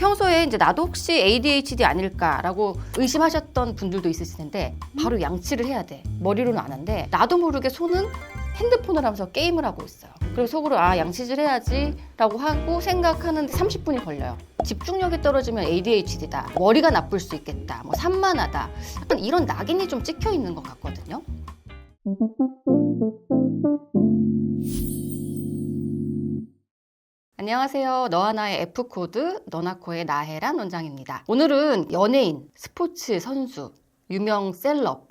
평소에 이제 나도 혹시 ADHD 아닐까라고 의심하셨던 분들도 있으실 텐데 바로 양치를 해야 돼. 머리로는 아는데 나도 모르게 손은 핸드폰을 하면서 게임을 하고 있어요. 그래서 속으로 양치질 해야지 라고 하고 생각하는데 30분이 걸려요. 집중력이 떨어지면 ADHD다. 머리가 나쁠 수 있겠다. 뭐 산만하다. 약간 이런 낙인이 좀 찍혀 있는 것 같거든요. 안녕하세요. 너하나의 F코드, 너나코의 나혜란 원장입니다. 오늘은 연예인, 스포츠 선수, 유명 셀럽,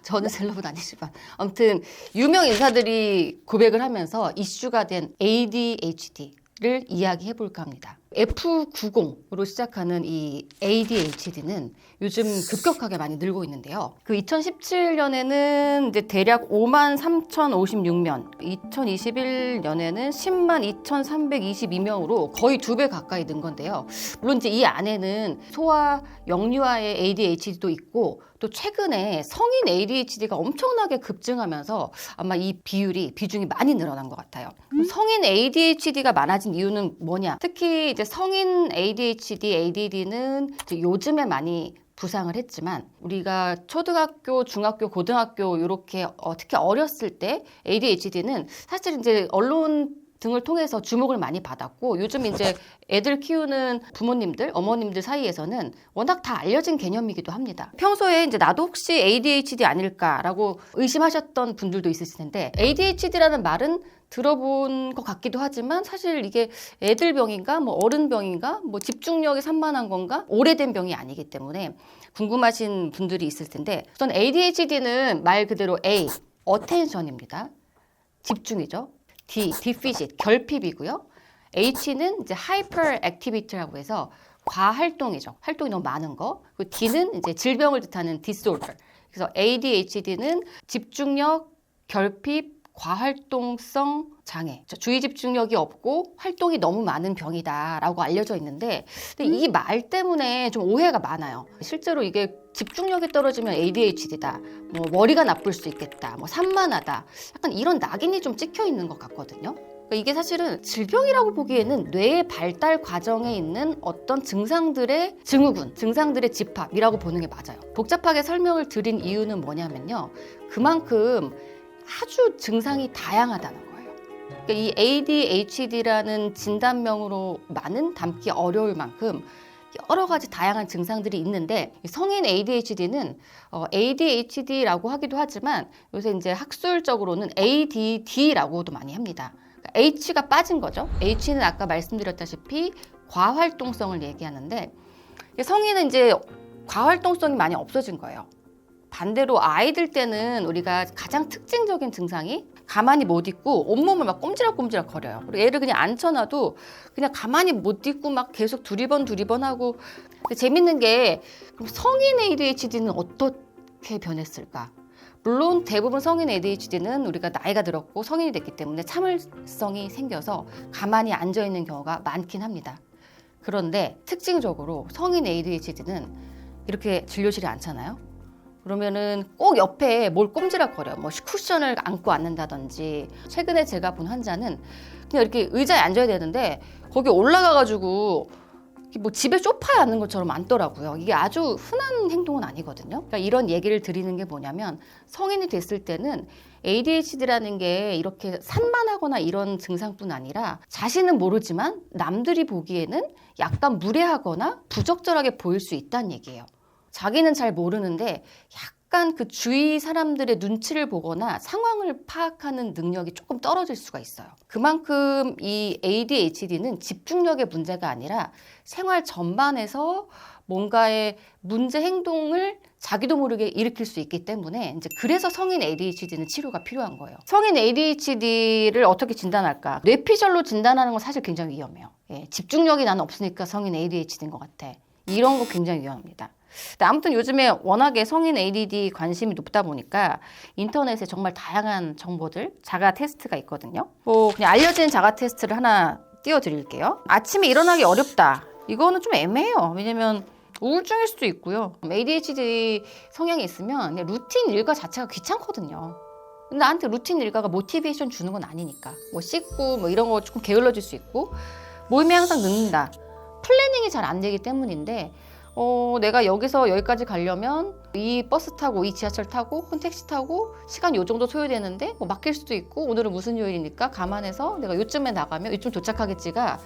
저는 셀럽은 아니지만 아무튼 유명 인사들이 고백을 하면서 이슈가 된 ADHD를 이야기해 볼까 합니다. F90으로 시작하는 이 ADHD는 요즘 급격하게 많이 늘고 있는데요. 그 2017년에는 이제 대략 53,056명, 2021년에는 102,322명으로 거의 2배 가까이 는 건데요. 물론 이제 이 안에는 소아, 영유아의 ADHD도 있고 또 최근에 성인 ADHD가 엄청나게 급증하면서 아마 이 비중이 많이 늘어난 것 같아요. 성인 ADHD가 많아진 이유는 뭐냐? 특히 이제 성인 ADHD, ADD는 이제 요즘에 많이 부상을 했지만 우리가 초등학교, 중학교, 고등학교 이렇게 특히 어렸을 때 ADHD는 사실 이제 언론 등을 통해서 주목을 많이 받았고 요즘 이제 애들 키우는 부모님들, 어머님들 사이에서는 워낙 다 알려진 개념이기도 합니다. 평소에 이제 나도 혹시 ADHD 아닐까라고 의심하셨던 분들도 있으실 텐데 ADHD라는 말은 들어본 것 같기도 하지만 사실 이게 애들 병인가 뭐 어른 병인가 뭐 집중력이 산만한 건가 오래된 병이 아니기 때문에 궁금하신 분들이 있을 텐데 우선 ADHD는 말 그대로 A, attention입니다. 집중이죠. D, deficit, 결핍이고요. H는 이제 hyperactivity라고 해서 과활동이죠. 활동이 너무 많은 거. 그리고 D는 이제 질병을 뜻하는 disorder. 그래서 ADHD는 집중력, 결핍, 과활동성 장애, 주의 집중력이 없고 활동이 너무 많은 병이다라고 알려져 있는데 근데 이 말 때문에 좀 오해가 많아요. 실제로 이게 집중력이 떨어지면 ADHD다, 뭐 머리가 나쁠 수 있겠다, 뭐 산만하다, 약간 이런 낙인이 좀 찍혀 있는 것 같거든요. 그러니까 이게 사실은 질병이라고 보기에는 뇌의 발달 과정에 있는 어떤 증상들의 증후군, 증상들의 집합이라고 보는 게 맞아요. 복잡하게 설명을 드린 이유는 뭐냐면요, 그만큼 아주 증상이 다양하다는 거예요. 그러니까 이 ADHD라는 진단명으로 많은 담기 어려울 만큼 여러 가지 다양한 증상들이 있는데 성인 ADHD는 ADHD라고 하기도 하지만 요새 이제 학술적으로는 ADD라고도 많이 합니다. 그러니까 H가 빠진 거죠. H는 아까 말씀드렸다시피 과활동성을 얘기하는데 성인은 이제 과활동성이 많이 없어진 거예요. 반대로 아이들 때는 우리가 가장 특징적인 증상이 가만히 못 있고 온몸을 막 꼼지락꼼지락 거려요. 그리고 애를 그냥 앉혀놔도 그냥 가만히 못 있고 막 계속 두리번 하고. 근데 재밌는 게 그럼 성인 ADHD는 어떻게 변했을까? 물론 대부분 성인 ADHD는 우리가 나이가 들었고 성인이 됐기 때문에 참을성이 생겨서 가만히 앉아있는 경우가 많긴 합니다. 그런데 특징적으로 성인 ADHD는 이렇게 진료실에 앉잖아요. 그러면은 꼭 옆에 뭘 꼼지락거려. 뭐 쿠션을 안고 앉는다든지. 최근에 제가 본 환자는 그냥 이렇게 의자에 앉아야 되는데 거기 올라가가지고 뭐 집에 소파에 앉는 것처럼 앉더라고요. 이게 아주 흔한 행동은 아니거든요. 그러니까 이런 얘기를 드리는 게 뭐냐면 성인이 됐을 때는 ADHD라는 게 이렇게 산만하거나 이런 증상뿐 아니라 자신은 모르지만 남들이 보기에는 약간 무례하거나 부적절하게 보일 수 있다는 얘기예요. 자기는 잘 모르는데 약간 그 주위 사람들의 눈치를 보거나 상황을 파악하는 능력이 조금 떨어질 수가 있어요. 그만큼 이 ADHD는 집중력의 문제가 아니라 생활 전반에서 뭔가의 문제 행동을 자기도 모르게 일으킬 수 있기 때문에 이제 그래서 성인 ADHD는 치료가 필요한 거예요. 성인 ADHD를 어떻게 진단할까? 뇌피셜로 진단하는 건 사실 굉장히 위험해요. 집중력이 나는 없으니까 성인 ADHD인 것 같아. 이런 거 굉장히 위험합니다. 아무튼 요즘에 워낙에 성인 ADD 관심이 높다 보니까 인터넷에 정말 다양한 정보들, 자가 테스트가 있거든요. 그냥 알려진 자가 테스트를 하나 띄워드릴게요. 아침에 일어나기 어렵다. 이거는 좀 애매해요. 왜냐면 우울증일 수도 있고요. ADHD 성향이 있으면 그냥 루틴 일과 자체가 귀찮거든요. 나한테 루틴 일과가 모티베이션 주는 건 아니니까. 뭐 씻고 뭐 이런 거 조금 게을러질 수 있고, 몸이 항상 늦는다. 플래닝이 잘 안 되기 때문인데 내가 여기서 여기까지 가려면 이 버스 타고 이 지하철 타고 혹은 택시 타고 시간 요 정도 소요되는데 뭐 막힐 수도 있고 오늘은 무슨 요일이니까 감안해서 내가 요쯤에 나가면 요쯤 도착하겠지가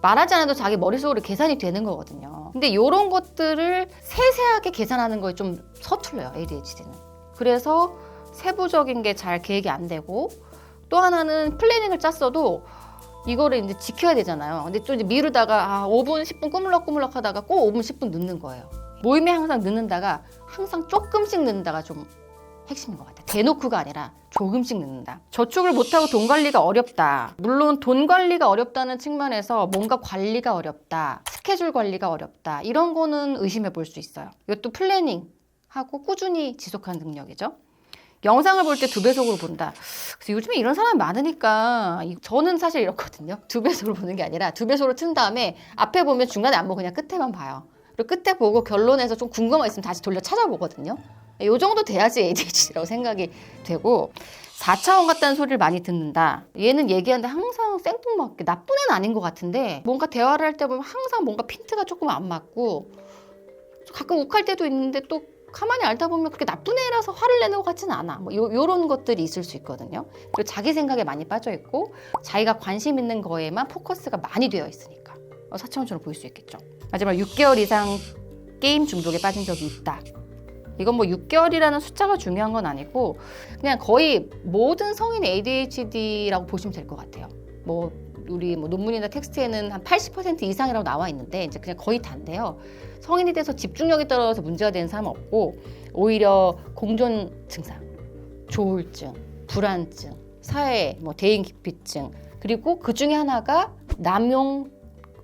말하지 않아도 자기 머릿속으로 계산이 되는 거거든요. 근데 이런 것들을 세세하게 계산하는 거에 좀 서툴러요, ADHD는. 그래서 세부적인 게 잘 계획이 안 되고 또 하나는 플래닝을 짰어도 이거를 이제 지켜야 되잖아요. 근데 좀 이제 미루다가 5분, 10분 꾸물럭꾸물럭 하다가 꼭 5분, 10분 늦는 거예요. 모임에 항상 늦는다가 항상 조금씩 늦는다가 좀 핵심인 것 같아요. 대놓고가 아니라 조금씩 늦는다. 저축을 못하고 돈 관리가 어렵다. 물론 돈 관리가 어렵다는 측면에서 뭔가 관리가 어렵다. 스케줄 관리가 어렵다. 이런 거는 의심해 볼 수 있어요. 이것도 플래닝하고 꾸준히 지속하는 능력이죠. 영상을 볼 때 2배속으로 본다. 그래서 요즘에 이런 사람이 많으니까 저는 사실 이렇거든요. 2배속으로 보는 게 아니라 2배속으로 튼 다음에 앞에 보면 중간에 안 보고 그냥 끝에만 봐요. 그리고 끝에 보고 결론에서 좀 궁금한 거 있으면 다시 돌려 찾아보거든요. 이 정도 돼야지 ADHD라고 생각이 되고 4차원 같다는 소리를 많이 듣는다. 얘는 얘기하는데 항상 생뚱맞게 나쁜 애는 아닌 것 같은데 뭔가 대화를 할 때 보면 항상 뭔가 핀트가 조금 안 맞고 가끔 욱할 때도 있는데 또 가만히 알다 보면 그렇게 나쁜 애라서 화를 내는 것 같지는 않아. 뭐 요런 것들이 있을 수 있거든요. 그리고 자기 생각에 많이 빠져 있고 자기가 관심 있는 거에만 포커스가 많이 되어 있으니까 4차원처럼 보일 수 있겠죠. 마지막 6개월 이상 게임 중독에 빠진 적이 있다. 이건 뭐 6개월이라는 숫자가 중요한 건 아니고 그냥 거의 모든 성인 ADHD라고 보시면 될 것 같아요. 뭐 우리 논문이나 텍스트에는 한 80% 이상이라고 나와 있는데 이제 그냥 거의 다인데요. 성인이 돼서 집중력이 떨어져서 문제가 되는 사람은 없고 오히려 공존 증상, 조울증, 불안증, 사회, 대인 기피증 그리고 그 중에 하나가 남용,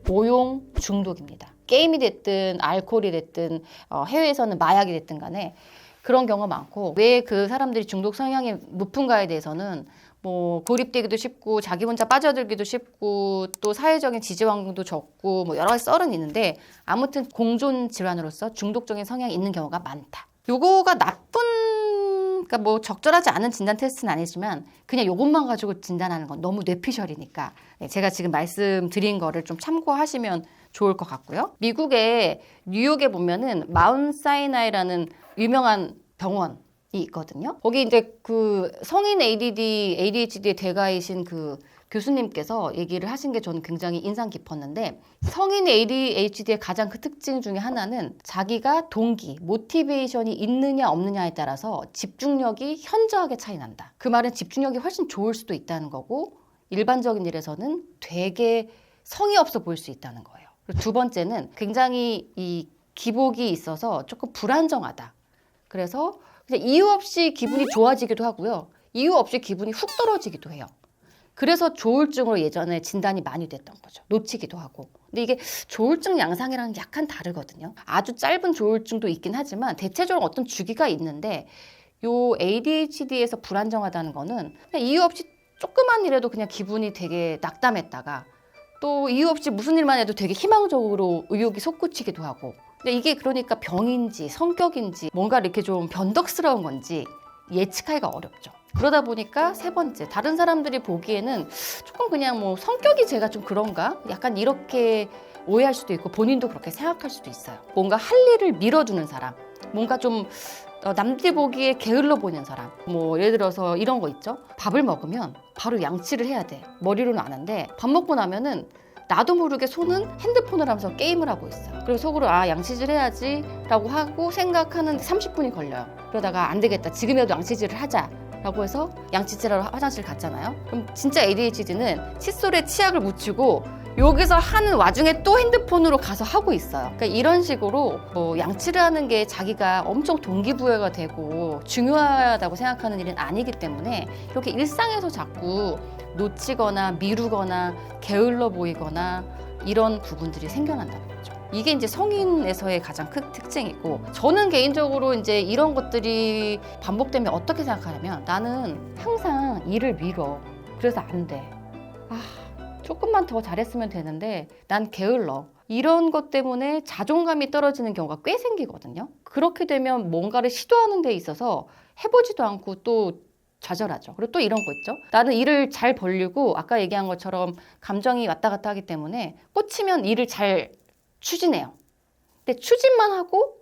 오용 중독입니다. 게임이 됐든 알코올이 됐든 해외에서는 마약이 됐든 간에 그런 경우가 많고 왜 그 사람들이 중독 성향이 높은가에 대해서는 고립되기도 쉽고 자기 혼자 빠져들기도 쉽고 또 사회적인 지지 환경도 적고 여러 가지 썰은 있는데 아무튼 공존 질환으로서 중독적인 성향이 있는 경우가 많다. 요거가 그러니까 적절하지 않은 진단 테스트는 아니지만 그냥 요것만 가지고 진단하는 건 너무 뇌피셜이니까 제가 지금 말씀드린 거를 좀 참고하시면 좋을 것 같고요. 미국의 뉴욕에 보면은 마운트 사이나이라는 유명한 병원이 있거든요. 거기 이제 그 성인 ADHD의 대가이신 그 교수님께서 얘기를 하신 게 저는 굉장히 인상 깊었는데 성인 ADHD의 가장 그 특징 중에 하나는 자기가 동기, 모티베이션이 있느냐 없느냐에 따라서 집중력이 현저하게 차이 난다. 그 말은 집중력이 훨씬 좋을 수도 있다는 거고 일반적인 일에서는 되게 성의 없어 보일 수 있다는 거예요. 그리고 두 번째는 굉장히 이 기복이 있어서 조금 불안정하다. 그래서 그냥 이유 없이 기분이 좋아지기도 하고요. 이유 없이 기분이 훅 떨어지기도 해요. 그래서 조울증으로 예전에 진단이 많이 됐던 거죠. 놓치기도 하고. 근데 이게 조울증 양상이랑 약간 다르거든요. 아주 짧은 조울증도 있긴 하지만 대체적으로 어떤 주기가 있는데 요 ADHD에서 불안정하다는 거는 그냥 이유 없이 조그만 일에도 그냥 기분이 되게 낙담했다가 또 이유 없이 무슨 일만 해도 되게 희망적으로 의욕이 솟구치기도 하고. 근데 이게 그러니까 병인지 성격인지 뭔가 이렇게 좀 변덕스러운 건지 예측하기가 어렵죠. 그러다 보니까 세 번째, 다른 사람들이 보기에는 조금 그냥 성격이 제가 좀 그런가? 약간 이렇게 오해할 수도 있고 본인도 그렇게 생각할 수도 있어요. 뭔가 할 일을 미뤄두는 사람, 뭔가 좀 남들이 보기에 게을러 보이는 사람. 예를 들어서 이런 거 있죠. 밥을 먹으면 바로 양치를 해야 돼. 머리로는 안 하는데 밥 먹고 나면은 나도 모르게 손은 핸드폰을 하면서 게임을 하고 있어요. 그리고 속으로 양치질 해야지 라고 하고 생각하는데 30분이 걸려요. 그러다가 안 되겠다. 지금이라도 양치질을 하자. 라고 해서 양치질하러 화장실 갔잖아요. 그럼 진짜 ADHD는 칫솔에 치약을 묻히고 여기서 하는 와중에 또 핸드폰으로 가서 하고 있어요. 그러니까 이런 식으로 양치를 하는 게 자기가 엄청 동기부여가 되고 중요하다고 생각하는 일은 아니기 때문에 이렇게 일상에서 자꾸 놓치거나 미루거나 게을러 보이거나 이런 부분들이 생겨난다는 거죠. 이게 이제 성인에서의 가장 큰 특징이고 저는 개인적으로 이제 이런 것들이 반복되면 어떻게 생각하냐면 나는 항상 일을 미뤄. 그래서 안 돼. 조금만 더 잘했으면 되는데 난 게을러. 이런 것 때문에 자존감이 떨어지는 경우가 꽤 생기거든요. 그렇게 되면 뭔가를 시도하는 데 있어서 해보지도 않고 또 좌절하죠. 그리고 또 이런 거 있죠. 나는 일을 잘 벌리고 아까 얘기한 것처럼 감정이 왔다 갔다 하기 때문에 꽂히면 일을 잘 추진해요. 근데 추진만 하고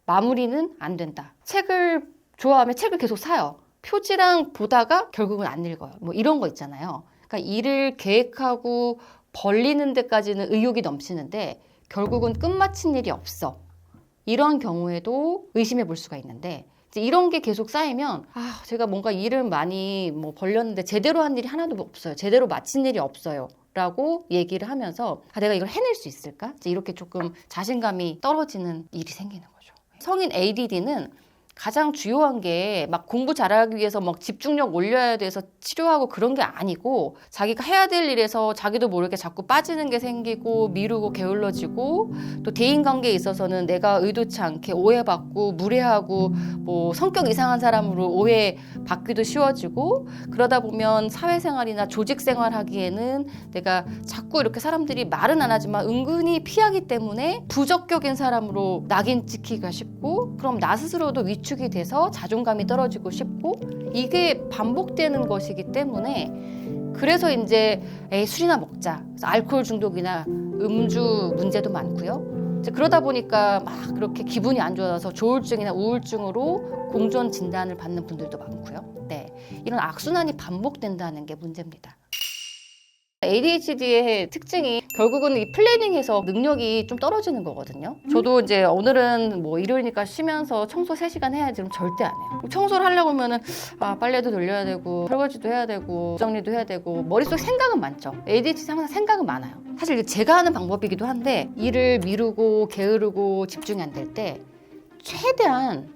마무리는 안 된다. 책을 좋아하면 책을 계속 사요. 표지랑 보다가 결국은 안 읽어요. 뭐 이런 거 있잖아요. 그러니까 일을 계획하고 벌리는 데까지는 의욕이 넘치는데 결국은 끝마친 일이 없어. 이런 경우에도 의심해 볼 수가 있는데 이제 이런 게 계속 쌓이면 제가 뭔가 일을 많이 뭐 벌렸는데 제대로 한 일이 하나도 없어요. 제대로 마친 일이 없어요. 라고 얘기를 하면서 내가 이걸 해낼 수 있을까? 이제 이렇게 조금 자신감이 떨어지는 일이 생기는 거죠. 성인 ADD는 가장 주요한 게 막 공부 잘하기 위해서 막 집중력 올려야 돼서 치료하고 그런 게 아니고 자기가 해야 될 일에서 자기도 모르게 자꾸 빠지는 게 생기고 미루고 게을러지고 또 대인관계에 있어서는 내가 의도치 않게 오해받고 무례하고 뭐 성격 이상한 사람으로 오해받기도 쉬워지고 그러다 보면 사회생활이나 조직생활 하기에는 내가 자꾸 이렇게 사람들이 말은 안 하지만 은근히 피하기 때문에 부적격인 사람으로 낙인 찍히기가 쉽고 그럼 나 스스로도 위축이 돼서 자존감이 떨어지고 싶고 이게 반복되는 것이기 때문에 그래서 이제 술이나 먹자. 그래서 알코올 중독이나 음주 문제도 많고요. 이제 그러다 보니까 막 그렇게 기분이 안 좋아서 조울증이나 우울증으로 공존 진단을 받는 분들도 많고요. 네, 이런 악순환이 반복된다는 게 문제입니다. ADHD의 특징이 결국은 이 플래닝에서 능력이 좀 떨어지는 거거든요. 저도 이제 오늘은 뭐 일요일이니까 쉬면서 청소 3시간 해야지 그럼 절대 안 해요. 청소를 하려고 하면은 빨래도 돌려야 되고 설거지도 해야 되고 정리도 해야 되고 머릿속에 생각은 많죠. ADHD 항상 생각은 많아요. 사실 이게 제가 하는 방법이기도 한데 일을 미루고 게으르고 집중이 안 될 때 최대한